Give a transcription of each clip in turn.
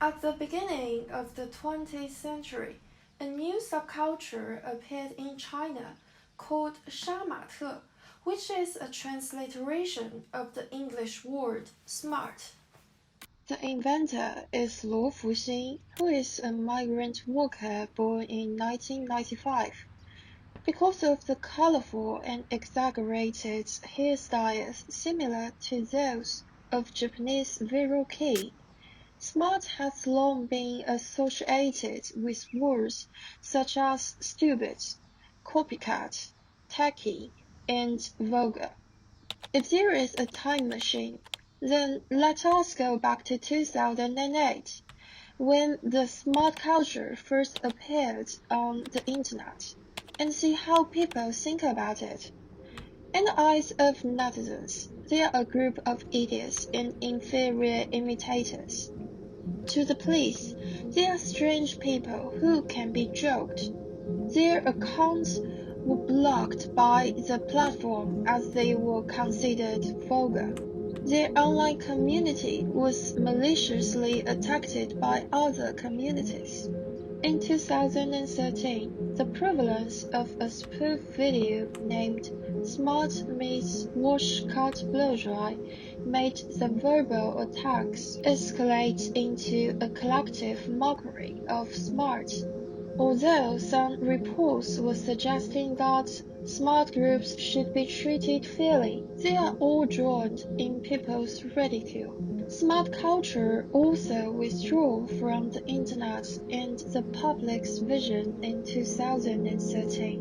At the beginning of the 20th century, a new subculture appeared in China called Shamate, which is a transliteration of the English word smart. The inventor is Luo Fuxing, who is a migrant worker born in 1995. Because of the colorful and exaggerated hairstyles similar to those of Japanese viral kei, smart has long been associated with words such as stupid, copycat, tacky, and vulgar. If there is a time machine, then let us go back to 2008, when the smart culture first appeared on the internet, and see how people think about it. In the eyes of netizens, they are a group of idiots and inferior imitators. To the police, they are strange people who can be joked. Their accounts were blocked by the platform as they were considered vulgar. Their online community was maliciously attacked by other communities. In 2013, the prevalence of a spoof video named Smart Meets Wash Cut Blow Dry made the verbal attacks escalate into a collective mockery of smart. Although some reports were suggesting that smart groups should be treated fairly, they are all drowned in people's ridicule. Smart culture also withdrew from the internet and the public's vision in 2013.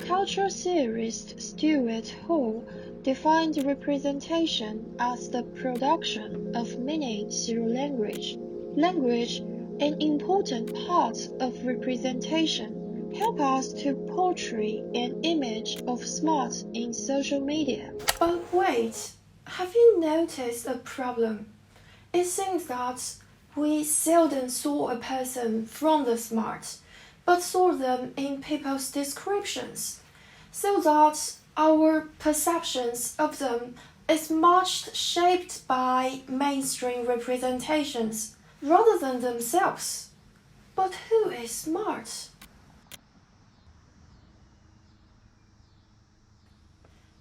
Cultural theorist Stuart Hall defined representation as the production of meaning through language. Language, an important part of representation, help us to portray an image of smart in social media. But wait, have you noticed a problem? It seems that we seldom saw a person from the smart, but saw them in people's descriptions, so that our perceptions of them is much shaped by mainstream representations rather than themselves. But who is smart?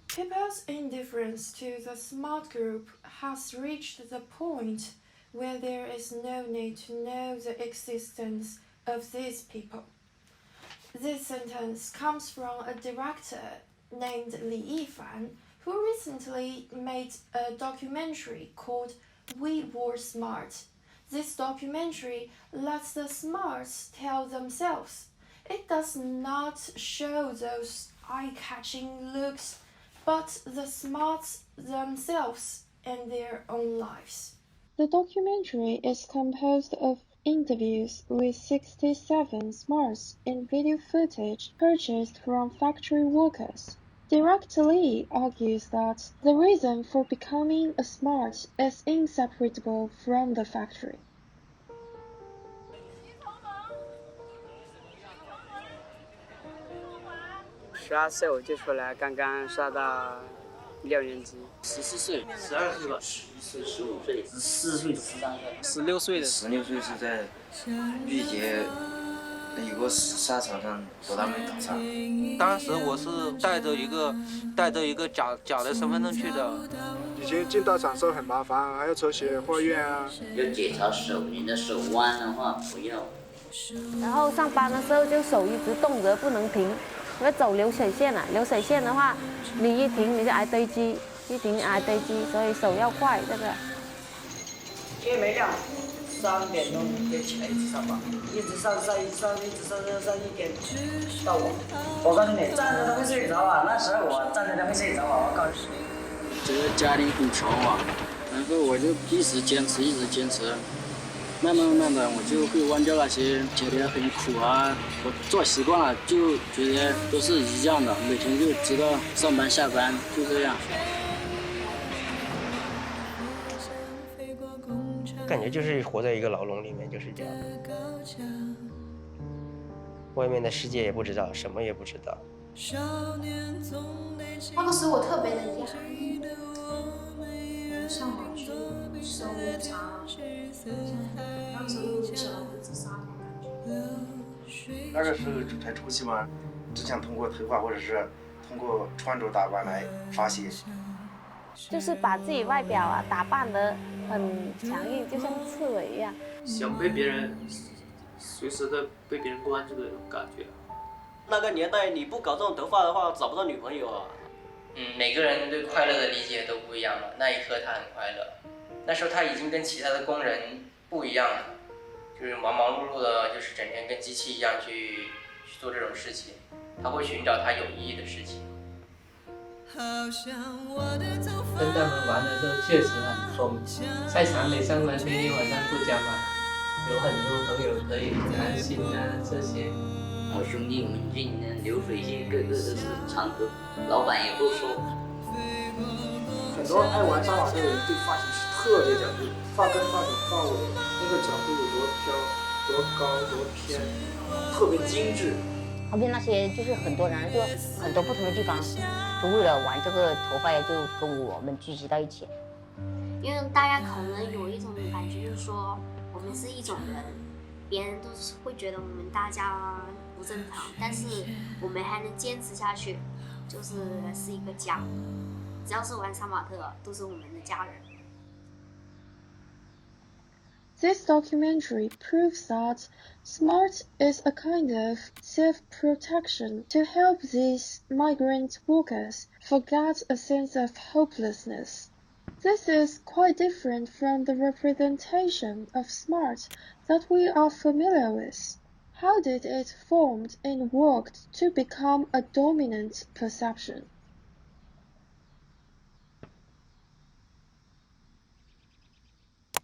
People's indifference to the smart group has reached the point where there is no need to know the existence of these people. This sentence comes from a director named Li Yifan, who recently made a documentary called We Were Smart. This documentary lets the smarts tell themselves. It does not show those eye-catching looks, but the smarts themselves and their own lives. The documentary is composed of interviews with 67 smarts and video footage purchased from factory workers. Director Li argues that the reason for becoming a smart is inseparable from the factory. 12岁我就出来，刚刚上到6年级。14岁、12岁吧，11岁、15岁、14岁、13岁、16岁的。16岁是在御姐有个沙场上和他们打仗。当时我是带着一个假的身份证去的。以前进大厂时候很麻烦，还要抽血化验啊。要检查手，你的手弯的话不要。然后上班的时候就手一直动着不能停，因为走流水线流水线的话，你一停你就挨堆积，一停挨堆积，所以手要快这个。天没亮，3点钟就起来一直上班，一直上1点到5。我告诉你，站着都会睡着啊！那时候我站着都会睡着啊！我告诉你。觉得家里很穷啊，然后我就一直坚持，慢慢的我就会忘掉那些觉得很苦啊，我做习惯了就觉得都是一样的，每天就知道上班下班就这样。感觉就是活在一个牢笼里面，就是这样。外面的世界也不知道，什么也不知道。那个时候我特别的遗憾，上网去搜查，那个时候才初期嘛，只想通过头发或者是通过穿着打扮来发泄。就是把自己外表啊打扮得很强硬，就像刺猬一样。想被别人随时的被别人关注的那种感觉。那个年代你不搞这种头发的话，找不到女朋友啊。每个人对快乐的理解都不一样嘛。那一刻他很快乐，那时候他已经跟其他的工人不一样了，就是忙忙碌碌的，就是整天跟机器一样去做这种事情。他会寻找他有意义的事情。跟他们玩的时候确实很疯，在场里上班天天晚上不加班，有很多朋友可以谈心啊这些。我兄弟们进流水线，个个都是唱歌，老板也不说。很多爱玩杀马特的人对发型是特别讲究，发根、发顶、发尾那个角度有多飘、多高、多偏，特别精致。旁边那些就是很多人，就很多不同的地方，就为了玩这个头发呀，就跟我们聚集到一起。因为大家可能有一种感觉，就是说我们是一种人，别人都是会觉得我们大家不正常，但是我们还能坚持下去，是一个家。只要是玩杀马特，都是我们的家人。This documentary proves that smart is a kind of self-protection to help these migrant workers forget a sense of hopelessness. This is quite different from the representation of smart that we are familiar with. How did it formed and worked to become a dominant perception?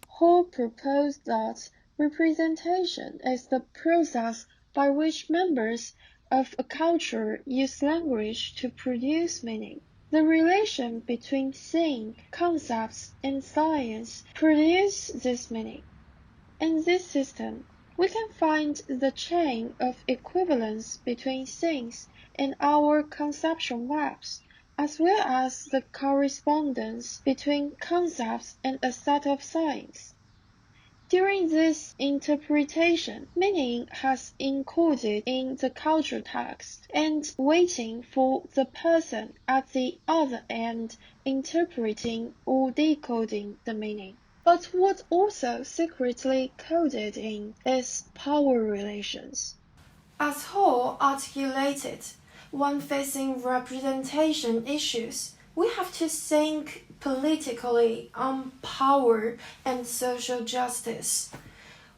Hall proposed that representation is the process by which members of a culture use language to produce meaning. The relation between thing, concepts, and science produce this meaning. In this system, we can find the chain of equivalence between things in our conceptual maps, as well as the correspondence between concepts and a set of signs. During this interpretation, meaning has encoded in the cultural text and waiting for the person at the other end interpreting or decoding the meaning. But what also secretly coded in is power relations. As Hall articulated, when facing representation issues, we have to think politically on power and social justice.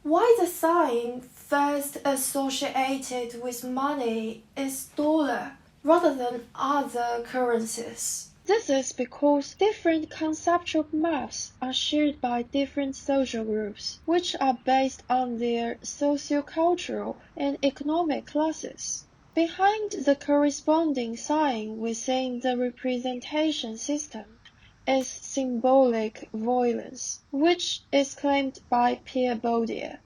Why the sign first associated with money is dollar rather than other currencies? This is because different conceptual maps are shared by different social groups, which are based on their socio-cultural and economic classes. Behind the corresponding sign within the representation system is symbolic violence, which is claimed by Pierre Bourdieu.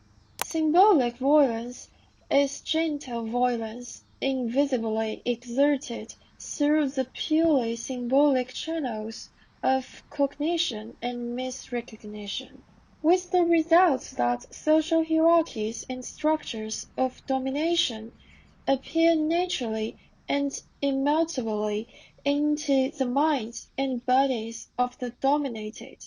Symbolic violence is gentle violence invisibly exerted through the purely symbolic channels of cognition and misrecognition, with the result that social hierarchies and structures of domination appear naturally and immutably into the minds and bodies of the dominated.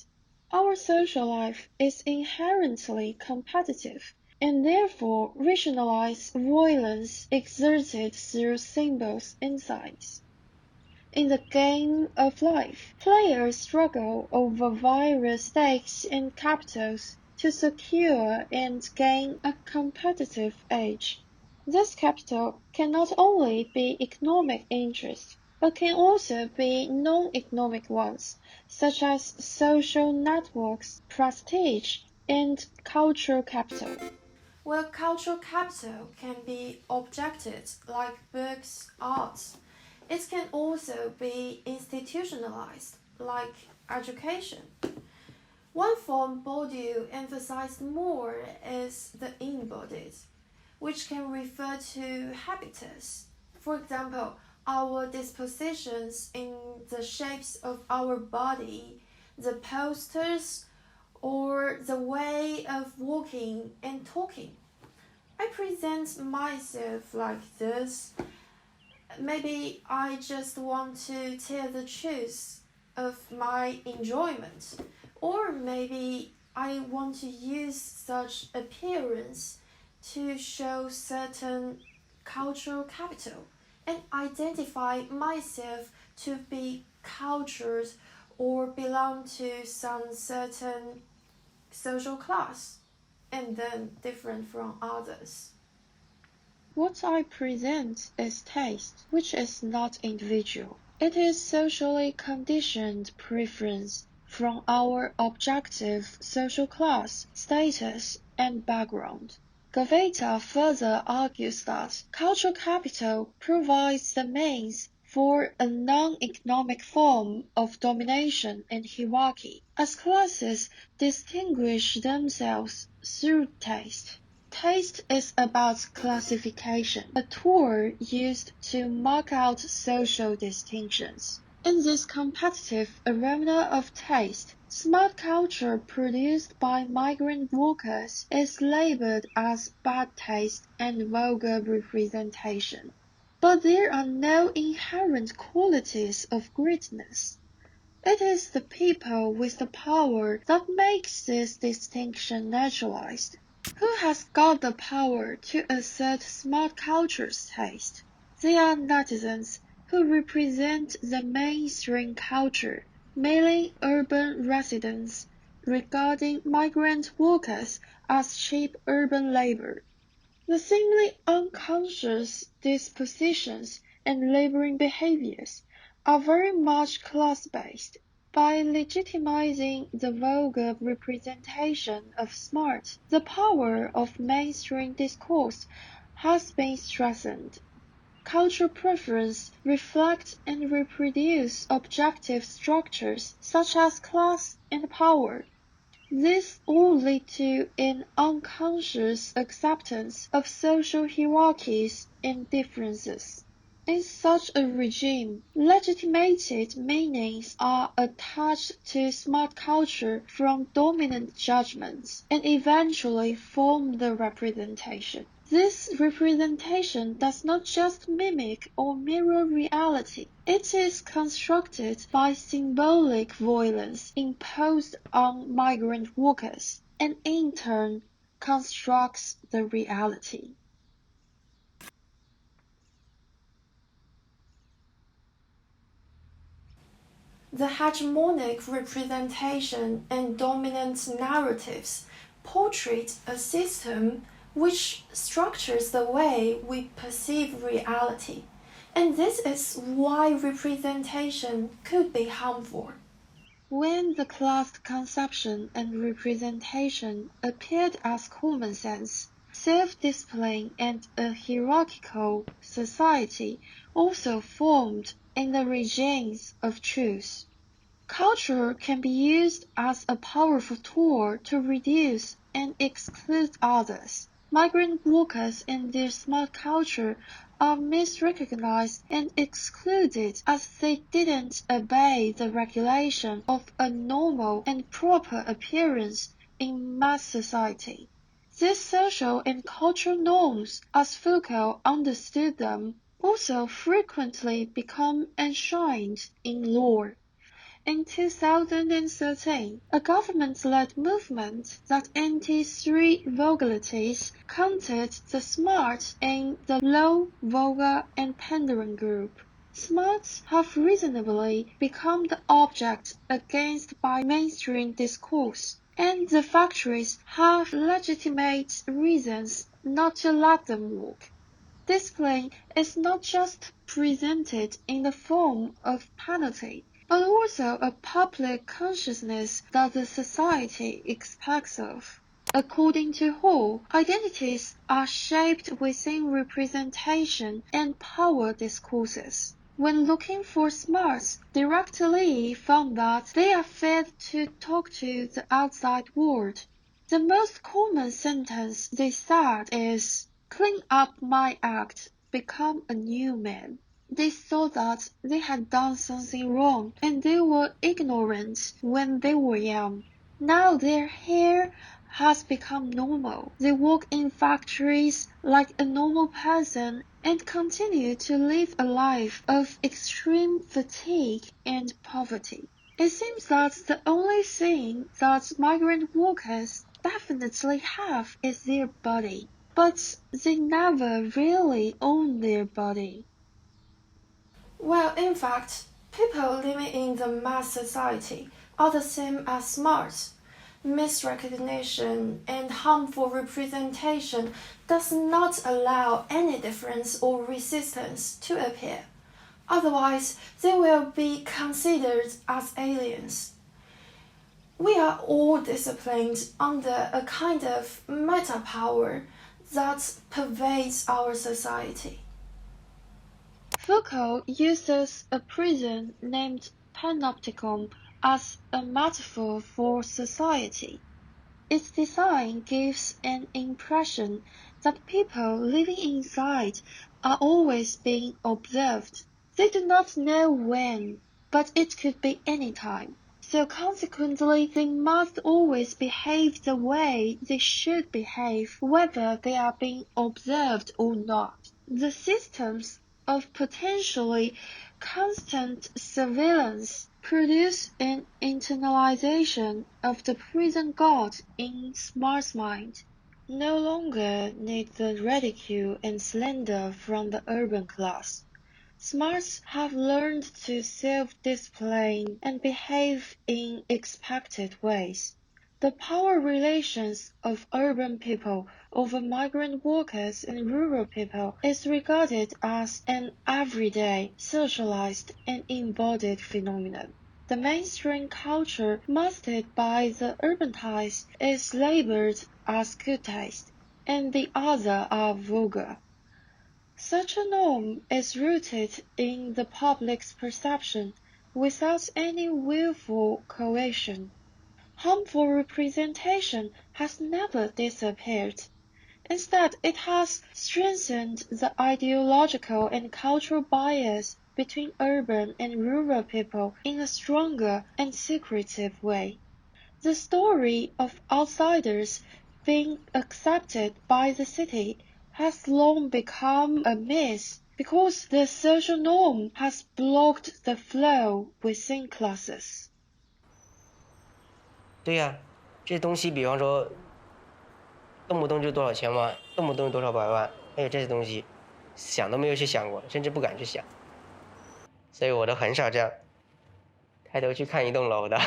Our social life is inherently competitive, and therefore rationalize violence exerted through symbols and signs. In the game of life, players struggle over various stakes and capitals to secure and gain a competitive edge. This capital can not only be economic interest, but can also be non-economic ones, such as social networks, prestige, and cultural capital. While cultural capital can be objected like books, arts, it can also be institutionalized like education. One form Bourdieu emphasized more is the embodied, which can refer to habitus. For example, our dispositions in the shapes of our body, the postures, or the way of walking and talking. I present myself like this. Maybe I just want to tell the truth of my enjoyment, or maybe I want to use such appearance to show certain cultural capital and identify myself to be cultured or belong to some certain social class and then different from others. What I present is taste, which is not individual. It is socially conditioned preference from our objective social class, status, and background. Gaveta further argues that cultural capital provides the means for a non-economic form of domination and hierarchy, as classes distinguish themselves through taste. Taste is about classification, a tool used to mark out social distinctions. In this competitive arena of taste, smart culture produced by migrant workers is labeled as bad taste and vulgar representation. But there are no inherent qualities of greatness. It is the people with the power that makes this distinction naturalized. Who has got the power to assert smart culture's taste? They are netizens who represent the mainstream culture, mainly urban residents, regarding migrant workers as cheap urban labor. The seemingly unconscious dispositions and laboring behaviors are very much class-based. By legitimizing the vulgar representation of smart, the power of mainstream discourse has been strengthened. Cultural preference reflects and reproduce objective structures such as class and power. This all lead to an unconscious acceptance of social hierarchies and differences. In such a regime, legitimated meanings are attached to smart culture from dominant judgments and eventually form the representation. This representation does not just mimic or mirror reality. It is constructed by symbolic violence imposed on migrant workers, and in turn constructs the reality. The hegemonic representation and dominant narratives portray a system which structures the way we perceive reality, and this is why representation could be harmful. When the class conception and representation appeared as common sense, self-discipline and a hierarchical society also formed in the regimes of truth. Culture can be used as a powerful tool to reduce and exclude others. Migrant workers in their smart culture are misrecognized and excluded as they didn't obey the regulation of a normal and proper appearance in mass society. These social and cultural norms, as Foucault understood them, also frequently become enshrined in law. In 2013, a government-led movement that anti-three vulgarities counted the smart in the low, vulgar, and pandering group. Smarts have reasonably become the object against by mainstream discourse, and the factories have legitimate reasons not to let them work. Discipline is not just presented in the form of penalty, but also a public consciousness that the society expects of. According to Hall, identities are shaped within representation and power discourses. When looking for smarts, Directly found that they are fed to talk to the outside world. The most common sentence they said is, "Clean up my act, become a new man." They thought that they had done something wrong and they were ignorant when they were young. Now their hair has become normal. They work in factories like a normal person and continue to live a life of extreme fatigue and poverty. It seems that the only thing that migrant workers definitely have is their body, but they never really own their body. Well, in fact, people living in the mass society are the same as smart. Misrecognition and harmful representation does not allow any difference or resistance to appear. Otherwise, they will be considered as aliens. We are all disciplined under a kind of meta-power that pervades our society. Foucault uses a prison named panopticon as a metaphor for society. Its design gives an impression that people living inside are always being observed. They do not know when, but it could be any time. So consequently, they must always behave the way they should behave, whether they are being observed or not. The systems of potentially constant surveillance produce an internalization of the prison guard in Smart's mind. No longer need the ridicule and slander from the urban class. Smarts have learned to self-discipline and behave in expected ways. The power relations of urban people over migrant workers and rural people is regarded as an everyday, socialized, and embodied phenomenon. The mainstream culture mastered by the urbanized is labeled as good taste, and the other are vulgar. Such a norm is rooted in the public's perception without any willful coercion. Harmful representation has never disappeared. Instead, it has strengthened the ideological and cultural bias between urban and rural people in a stronger and secretive way. The story of outsiders being accepted by the city has long become a myth because the social norm has blocked the flow within classes. 对呀，这东西比方说，动不动就多少千万，动不动多少百万，还有这些东西，想都没有去想过，甚至不敢去想，所以我都很少这样抬头去看一栋楼的。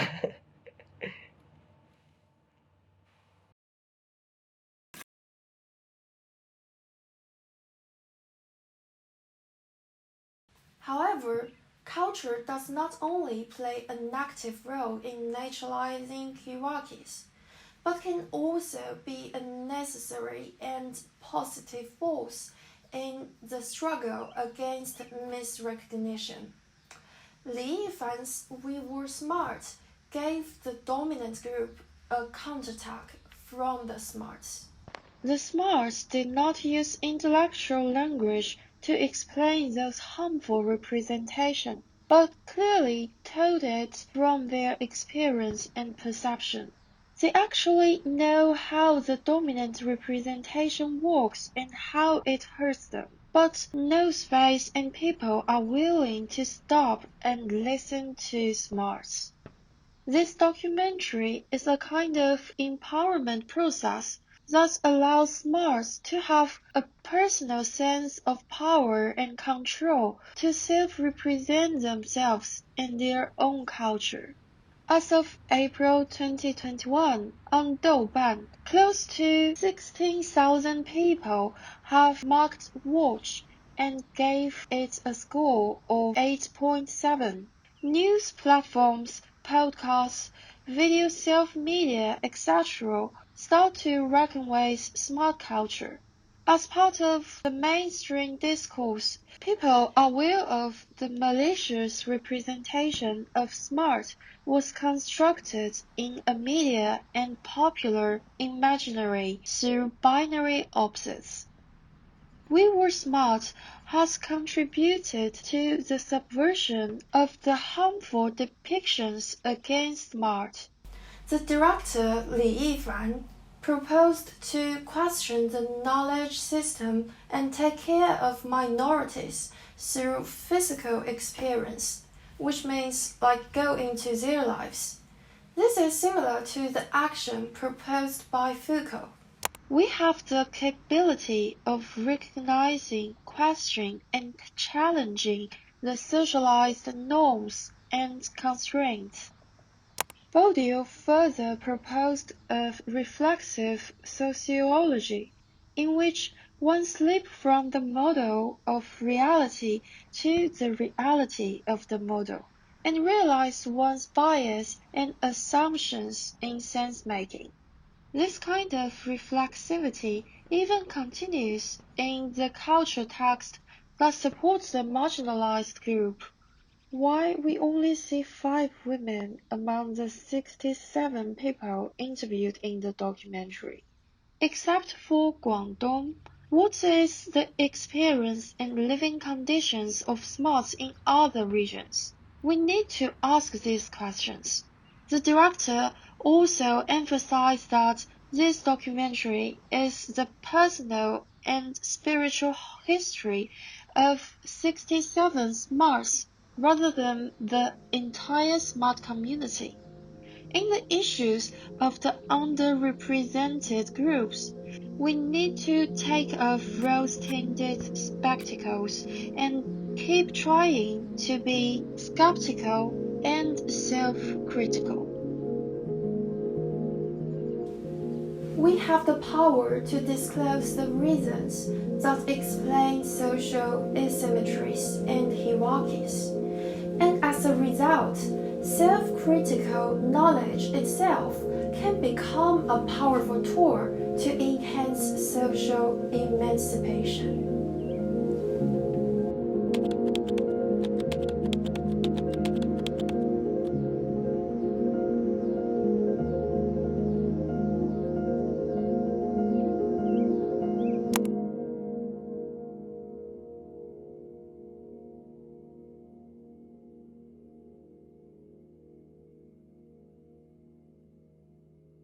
However, culture does not only play an active role in naturalizing hierarchies, but can also be a necessary and positive force in the struggle against misrecognition. Li Yifan's "We Were Smart" gave the dominant group a counterattack from the smarts. The smarts did not use intellectual language to explain those harmful representations, but clearly told it from their experience and perception. They actually know how the dominant representation works and how it hurts them. But no space and people are willing to stop and listen to smarts. This documentary is a kind of empowerment process that allows smarts to have a personal sense of power and control to self-represent themselves and their own culture. As of April 2021, on Douban, close to 16,000 people have marked Watch and gave it a score of 8.7. News platforms, podcasts, video self-media, etc. start to reckon with smart culture. As part of the mainstream discourse, people aware of the malicious representation of smart was constructed in a media and popular imaginary through binary opposites. We Were Smart has contributed to the subversion of the harmful depictions against smart. The director Li Yifan proposed to question the knowledge system and take care of minorities through physical experience, which means like go into their lives. This is similar to the action proposed by Foucault. We have the capability of recognizing, questioning, and challenging the socialized norms and constraints. Bourdieu further proposed a reflexive sociology, in which one slips from the model of reality to the reality of the model, and realizes one's bias and assumptions in sense-making. This kind of reflexivity even continues in the culture text that supports the marginalized group. Why we only see 5 women among the 67 people interviewed in the documentary? Except for Guangdong, what is the experience and living conditions of smarts in other regions? We need to ask these questions. The director also emphasized that this documentary is the personal and spiritual history of 67 smarts rather than the entire smart community. In the issues of the underrepresented groups, we need to take off rose-tinted spectacles and keep trying to be skeptical and self-critical. We have the power to disclose the reasons that explain social asymmetries and hierarchies, and as a result, self-critical knowledge itself can become a powerful tool to enhance social emancipation.